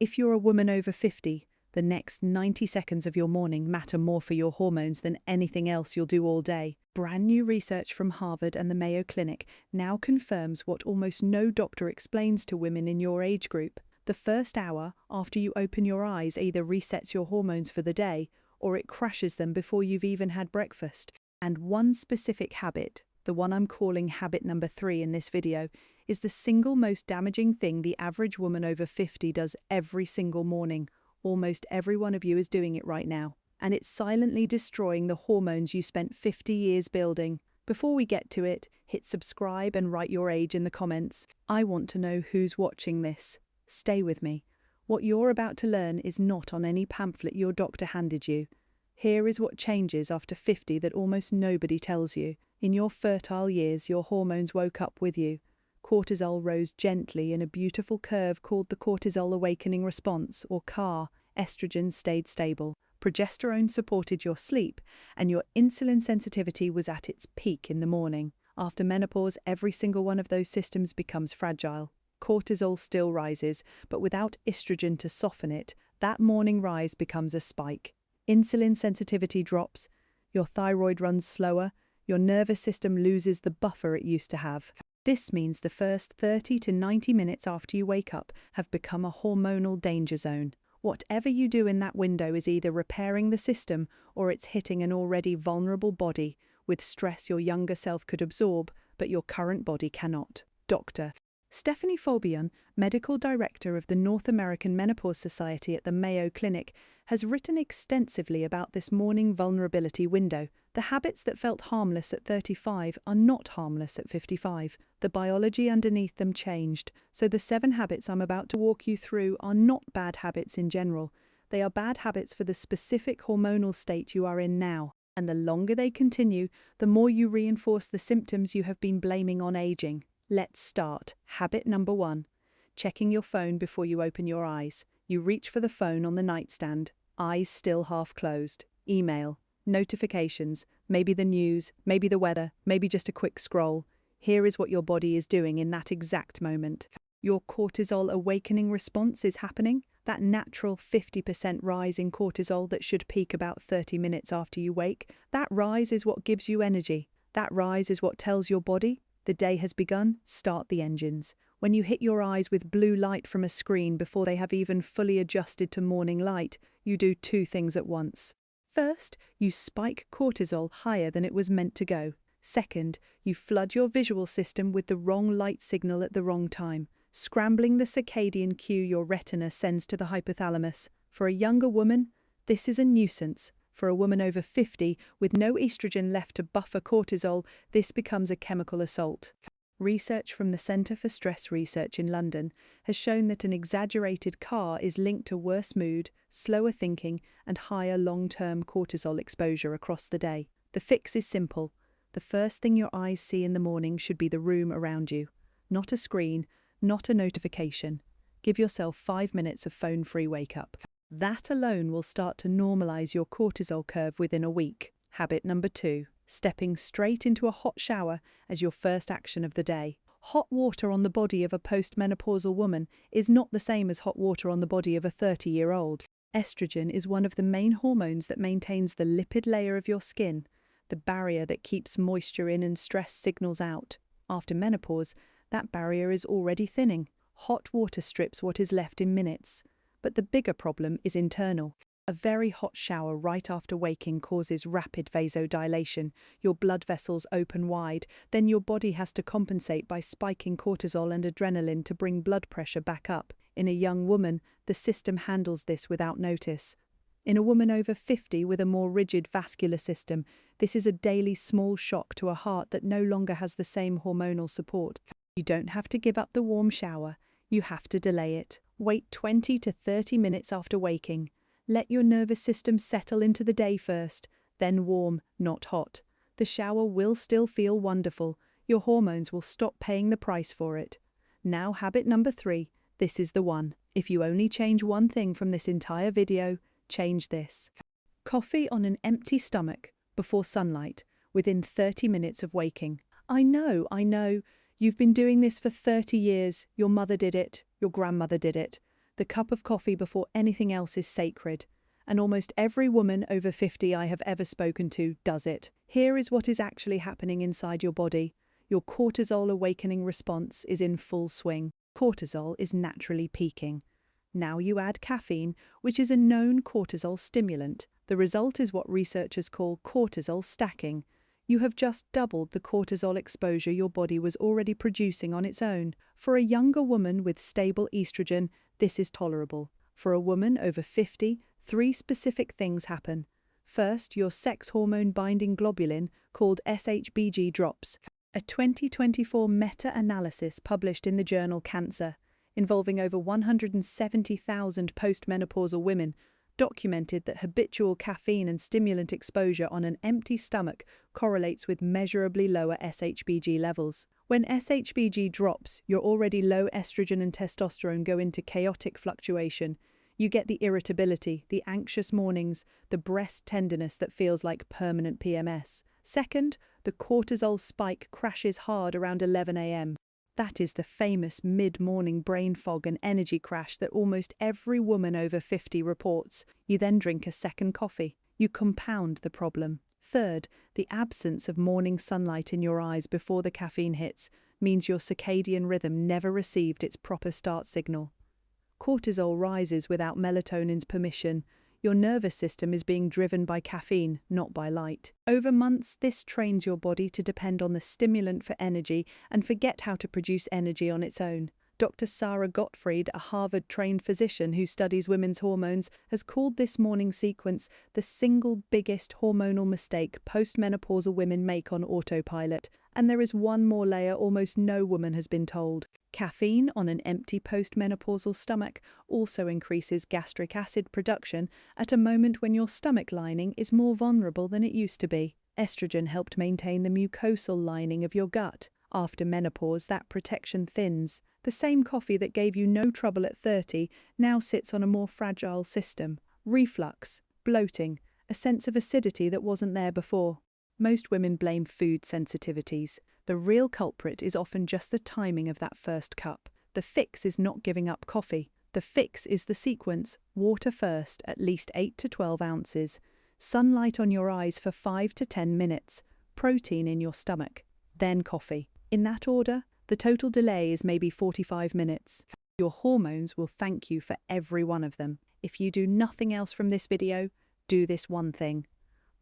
If you're a woman over 50, the next 90 seconds of your morning matter more for your hormones than anything else you'll do all day. Brand new research from Harvard and the Mayo Clinic now confirms what almost no doctor explains to women in your age group. The first hour after you open your eyes either resets your hormones for the day or it crashes them before you've even had breakfast. And one specific habit, the one I'm calling habit number 3 in this video, is the single most damaging thing the average woman over 50 does every single morning. Almost every one of you is doing it right now. And it's silently destroying the hormones you spent 50 years building. Before we get to it, hit subscribe and write your age in the comments. I want to know who's watching this. Stay with me. What you're about to learn is not on any pamphlet your doctor handed you. Here is what changes after 50 that almost nobody tells you. In your fertile years, your hormones woke up with you. Cortisol rose gently in a beautiful curve called the cortisol awakening response, or CAR. Estrogen stayed stable. Progesterone supported your sleep, and your insulin sensitivity was at its peak in the morning. After menopause, every single one of those systems becomes fragile. Cortisol still rises, but without estrogen to soften it, that morning rise becomes a spike. Insulin sensitivity drops, your thyroid runs slower, your nervous system loses the buffer it used to have. This means the first 30 to 90 minutes after you wake up have become a hormonal danger zone. Whatever you do in that window is either repairing the system or it's hitting an already vulnerable body with stress your younger self could absorb, but your current body cannot. Dr. Stephanie Fabian, medical director of the North American Menopause Society at the Mayo Clinic, has written extensively about this morning vulnerability window. The habits that felt harmless at 35 are not harmless at 55. The biology underneath them changed, so the 7 habits I'm about to walk you through are not bad habits in general. They are bad habits for the specific hormonal state you are in now. And the longer they continue, the more you reinforce the symptoms you have been blaming on aging. Let's start. Habit number 1. Checking your phone before you open your eyes. You reach for the phone on the nightstand, eyes still half closed. Email, notifications, maybe the news, maybe the weather, maybe just a quick scroll. Here is what your body is doing in that exact moment. Your cortisol awakening response is happening. That natural 50% rise in cortisol that should peak about 30 minutes after you wake. That rise is what gives you energy. That rise is what tells your body, the day has begun, start the engines. When you hit your eyes with blue light from a screen before they have even fully adjusted to morning light, you do 2 things at once. First, you spike cortisol higher than it was meant to go. Second, you flood your visual system with the wrong light signal at the wrong time, scrambling the circadian cue your retina sends to the hypothalamus. For a younger woman, this is a nuisance. For a woman over 50, with no estrogen left to buffer cortisol, this becomes a chemical assault. Research from the Centre for Stress Research in London has shown that an exaggerated CAR is linked to worse mood, slower thinking, and higher long-term cortisol exposure across the day. The fix is simple. The first thing your eyes see in the morning should be the room around you. Not a screen, not a notification. Give yourself 5 minutes of phone-free wake-up. That alone will start to normalize your cortisol curve within a week. Habit number 2. Stepping straight into a hot shower as your first action of the day. Hot water on the body of a postmenopausal woman is not the same as hot water on the body of a 30-year-old. Estrogen is one of the main hormones that maintains the lipid layer of your skin, the barrier that keeps moisture in and stress signals out. After menopause, that barrier is already thinning. Hot water strips what is left in minutes. But the bigger problem is internal. A very hot shower right after waking causes rapid vasodilation. Your blood vessels open wide, then your body has to compensate by spiking cortisol and adrenaline to bring blood pressure back up. In a young woman, the system handles this without notice. In a woman over 50 with a more rigid vascular system, this is a daily small shock to a heart that no longer has the same hormonal support. You don't have to give up the warm shower. You have to delay it. Wait 20 to 30 minutes after waking. Let your nervous system settle into the day first, then warm, not hot. The shower will still feel wonderful. Your hormones will stop paying the price for it. Now, habit number 3. This is the one. If you only change one thing from this entire video, change this. Coffee on an empty stomach before sunlight within 30 minutes of waking. I know. You've been doing this for 30 years. Your mother did it. Your grandmother did it. The cup of coffee before anything else is sacred. And almost every woman over 50 I have ever spoken to does it. Here is what is actually happening inside your body. Your cortisol awakening response is in full swing. Cortisol is naturally peaking. Now you add caffeine, which is a known cortisol stimulant. The result is what researchers call cortisol stacking. You have just doubled the cortisol exposure your body was already producing on its own. For a younger woman with stable estrogen, this is tolerable. For a woman over 50, 3 specific things happen. First, your sex hormone-binding globulin, called SHBG, drops. A 2024 meta-analysis published in the journal Cancer, involving over 170,000 postmenopausal women, documented that habitual caffeine and stimulant exposure on an empty stomach correlates with measurably lower SHBG levels. When SHBG drops, your already low estrogen and testosterone go into chaotic fluctuation. You get the irritability, the anxious mornings, the breast tenderness that feels like permanent PMS. Second, the cortisol spike crashes hard around 11 a.m. That is the famous mid-morning brain fog and energy crash that almost every woman over 50 reports. You then drink a second coffee. You compound the problem. Third, the absence of morning sunlight in your eyes before the caffeine hits means your circadian rhythm never received its proper start signal. Cortisol rises without melatonin's permission. Your nervous system is being driven by caffeine, not by light. Over months, this trains your body to depend on the stimulant for energy and forget how to produce energy on its own. Dr. Sarah Gottfried, a Harvard-trained physician who studies women's hormones, has called this morning sequence the single biggest hormonal mistake postmenopausal women make on autopilot. And there is one more layer almost no woman has been told. Caffeine on an empty postmenopausal stomach also increases gastric acid production at a moment when your stomach lining is more vulnerable than it used to be. Estrogen helped maintain the mucosal lining of your gut. After menopause, that protection thins. The same coffee that gave you no trouble at 30 now sits on a more fragile system. Reflux, bloating, a sense of acidity that wasn't there before. Most women blame food sensitivities. The real culprit is often just the timing of that first cup. The fix is not giving up coffee. The fix is the sequence: water first, at least 8 to 12 ounces. Sunlight on your eyes for 5 to 10 minutes. Protein in your stomach. Then coffee. In that order, the total delay is maybe 45 minutes. Your hormones will thank you for every one of them. If you do nothing else from this video, do this one thing.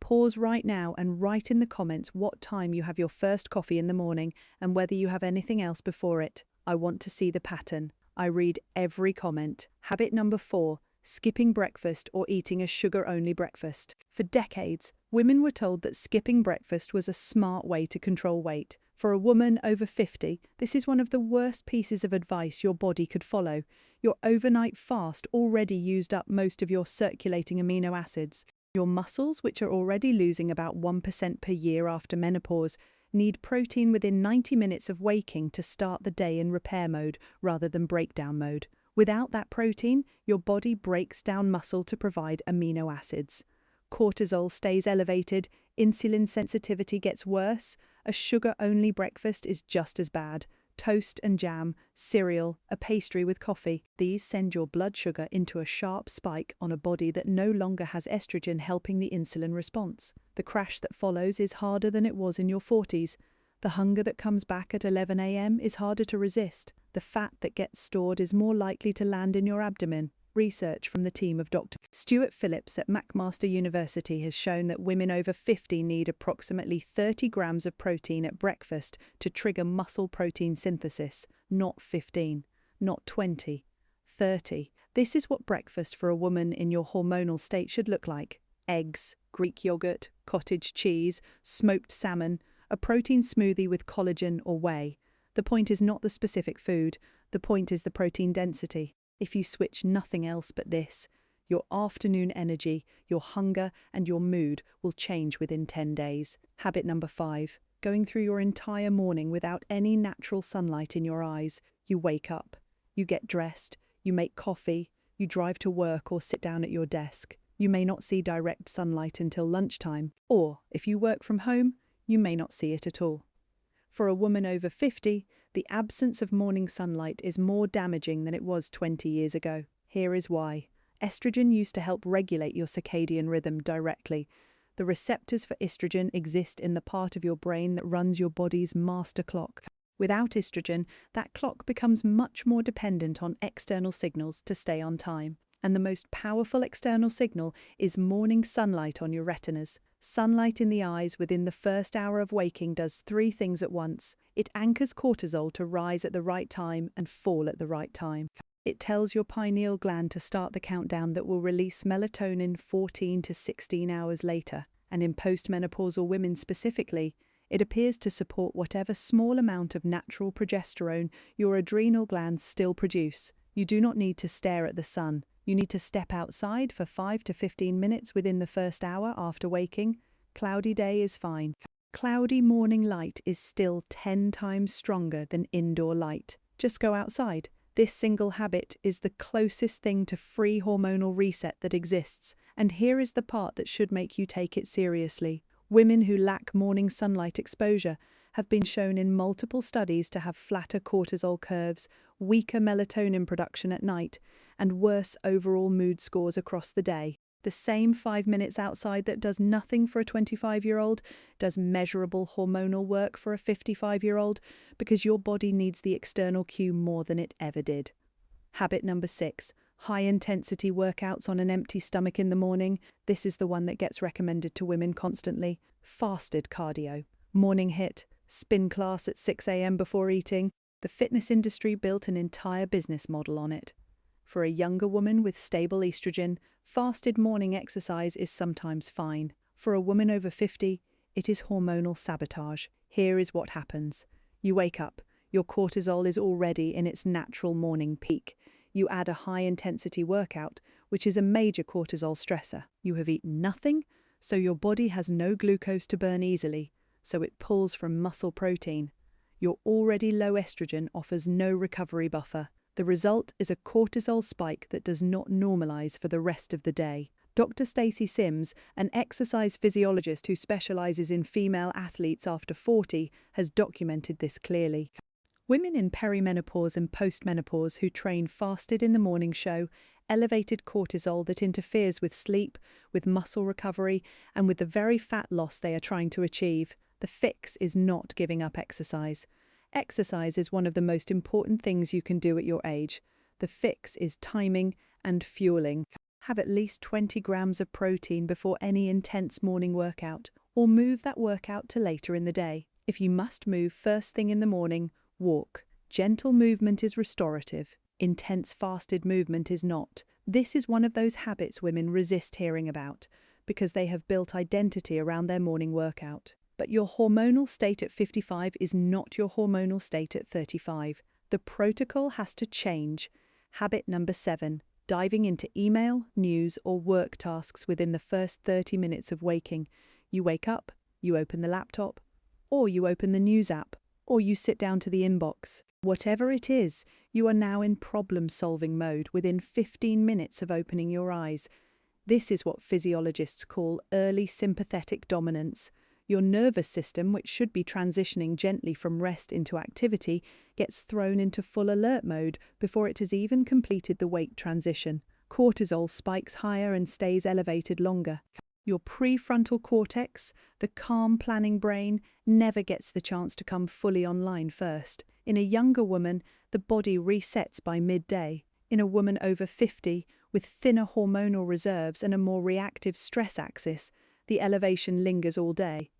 Pause right now and write in the comments what time you have your first coffee in the morning and whether you have anything else before it. I want to see the pattern. I read every comment. Habit number 4, skipping breakfast or eating a sugar-only breakfast. For decades, women were told that skipping breakfast was a smart way to control weight. For a woman over 50, this is one of the worst pieces of advice your body could follow. Your overnight fast already used up most of your circulating amino acids. Your muscles, which are already losing about 1% per year after menopause, need protein within 90 minutes of waking to start the day in repair mode rather than breakdown mode. Without that protein, your body breaks down muscle to provide amino acids. Cortisol stays elevated, insulin sensitivity gets worse, a sugar-only breakfast is just as bad. Toast and jam, cereal, a pastry with coffee. These send your blood sugar into a sharp spike on a body that no longer has estrogen helping the insulin response. The crash that follows is harder than it was in your 40s. The hunger that comes back at 11 a.m. is harder to resist. The fat that gets stored is more likely to land in your abdomen. Research from the team of Dr. Stuart Phillips at McMaster University has shown that women over 50 need approximately 30 grams of protein at breakfast to trigger muscle protein synthesis, not 15, not 20, 30. This is what breakfast for a woman in your hormonal state should look like. Eggs, Greek yogurt, cottage cheese, smoked salmon, a protein smoothie with collagen or whey. The point is not the specific food, the point is the protein density. If you switch nothing else but this, your afternoon energy, your hunger, and your mood will change within 10 days. Habit number 5, going through your entire morning without any natural sunlight in your eyes. You wake up, you get dressed, you make coffee, you drive to work or sit down at your desk. You may not see direct sunlight until lunchtime, or if you work from home, you may not see it at all. For a woman over 50, the absence of morning sunlight is more damaging than it was 20 years ago. Here is why. Estrogen used to help regulate your circadian rhythm directly. The receptors for estrogen exist in the part of your brain that runs your body's master clock. Without estrogen, that clock becomes much more dependent on external signals to stay on time. And the most powerful external signal is morning sunlight on your retinas. Sunlight in the eyes within the first hour of waking does three things at once. It anchors cortisol to rise at the right time and fall at the right time. It tells your pineal gland to start the countdown that will release melatonin 14 to 16 hours later. And in postmenopausal women specifically, it appears to support whatever small amount of natural progesterone your adrenal glands still produce. You do not need to stare at the sun. You need to step outside for 5 to 15 minutes within the first hour after waking. Cloudy day is fine. Cloudy morning light is still 10 times stronger than indoor light. Just go outside. This single habit is the closest thing to free hormonal reset that exists. And here is the part that should make you take it seriously. Women who lack morning sunlight exposure have been shown in multiple studies to have flatter cortisol curves, weaker melatonin production at night, and worse overall mood scores across the day. The same 5 minutes outside that does nothing for a 25-year-old does measurable hormonal work for a 55-year-old because your body needs the external cue more than it ever did. Habit number 6. High-intensity workouts on an empty stomach in the morning. This is the one that gets recommended to women constantly. Fasted cardio. Morning hit. Spin class at 6 a.m. before eating. The fitness industry built an entire business model on it. For a younger woman with stable estrogen, fasted morning exercise is sometimes fine. For a woman over 50, it is hormonal sabotage. Here is what happens. You wake up. Your cortisol is already in its natural morning peak. You add a high-intensity workout, which is a major cortisol stressor. You have eaten nothing, so your body has no glucose to burn easily, so it pulls from muscle protein. Your already low estrogen offers no recovery buffer. The result is a cortisol spike that does not normalize for the rest of the day. Dr. Stacy Sims, an exercise physiologist who specializes in female athletes after 40, has documented this clearly. Women in perimenopause and postmenopause who train fasted in the morning show elevated cortisol that interferes with sleep, with muscle recovery, and with the very fat loss they are trying to achieve. The fix is not giving up exercise. Exercise is one of the most important things you can do at your age. The fix is timing and fueling. Have at least 20 grams of protein before any intense morning workout, or move that workout to later in the day. If you must move first thing in the morning, walk. Gentle movement is restorative. Intense fasted movement is not. This is one of those habits women resist hearing about because they have built identity around their morning workout. But your hormonal state at 55 is not your hormonal state at 35. The protocol has to change. Habit number 7. Diving into email, news, or work tasks within the first 30 minutes of waking. You wake up, you open the laptop, or you open the news app, or you sit down to the inbox. Whatever it is, you are now in problem-solving mode within 15 minutes of opening your eyes. This is what physiologists call early sympathetic dominance. Your nervous system, which should be transitioning gently from rest into activity, gets thrown into full alert mode before it has even completed the wake transition. Cortisol spikes higher and stays elevated longer. Your prefrontal cortex, the calm planning brain, never gets the chance to come fully online first. In a younger woman, the body resets by midday. In a woman over 50, with thinner hormonal reserves and a more reactive stress axis, the elevation lingers all day.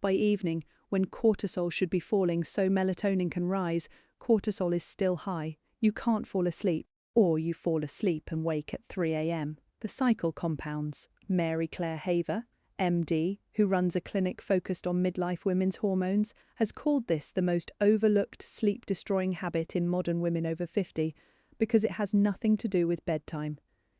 By evening, when cortisol should be falling so melatonin can rise, cortisol is still high. You can't fall asleep, or you fall asleep and wake at 3 a.m. The cycle compounds. Mary Claire Haver, MD, who runs a clinic focused on midlife women's hormones, has called this the most overlooked sleep-destroying habit in modern women over 50 because it has nothing to do with bedtime.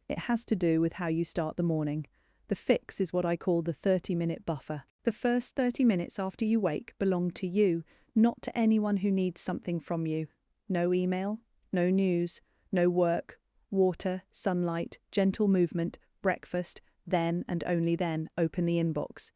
It has to do with how you start the morning. The fix is what I call the 30-minute buffer. The first 30 minutes after you wake belong to you, not to anyone who needs something from you. No email, no news, no work, water, sunlight, gentle movement, breakfast, then and only then open the inbox.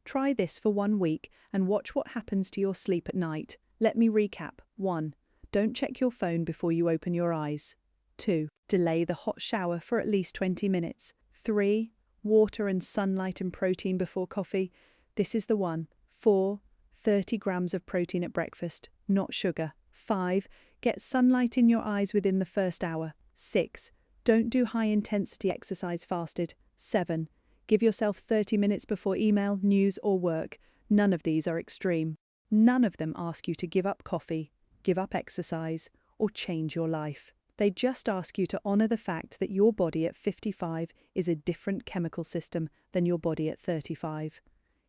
Try this for 1 week and watch what happens to your sleep at night. Let me recap. 1. Don't check your phone before you open your eyes. 2. Delay the hot shower for at least 20 minutes. 3. Water and sunlight and protein before coffee. This is the one. 4. 30 grams of protein at breakfast, not sugar. 5. Get sunlight in your eyes within the first hour. 6. Don't do high-intensity exercise fasted. 7. Give yourself 30 minutes before email, news, or work. None of these are extreme. None of them ask you to give up coffee, give up exercise, or change your life. They just ask you to honor the fact that your body at 55 is a different chemical system than your body at 35.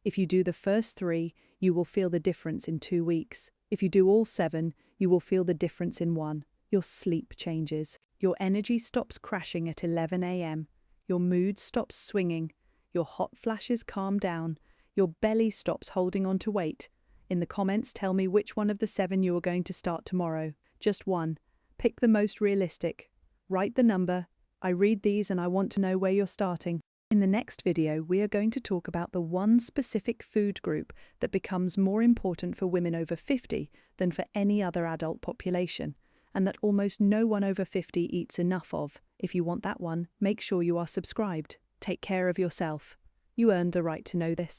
If you do the first 3, you will feel the difference in 2 weeks. If you do all 7, you will feel the difference in 1. Your sleep changes. Your energy stops crashing at 11 a.m. Your mood stops swinging. Your hot flashes calm down. Your belly stops holding on to weight. In the comments, tell me which one of the 7 you are going to start tomorrow. Just one. Pick the most realistic. Write the number. I read these and I want to know where you're starting. In the next video, we are going to talk about the one specific food group that becomes more important for women over 50 than for any other adult population, and that almost no one over 50 eats enough of. If you want that one, make sure you are subscribed. Take care of yourself. You earned the right to know this.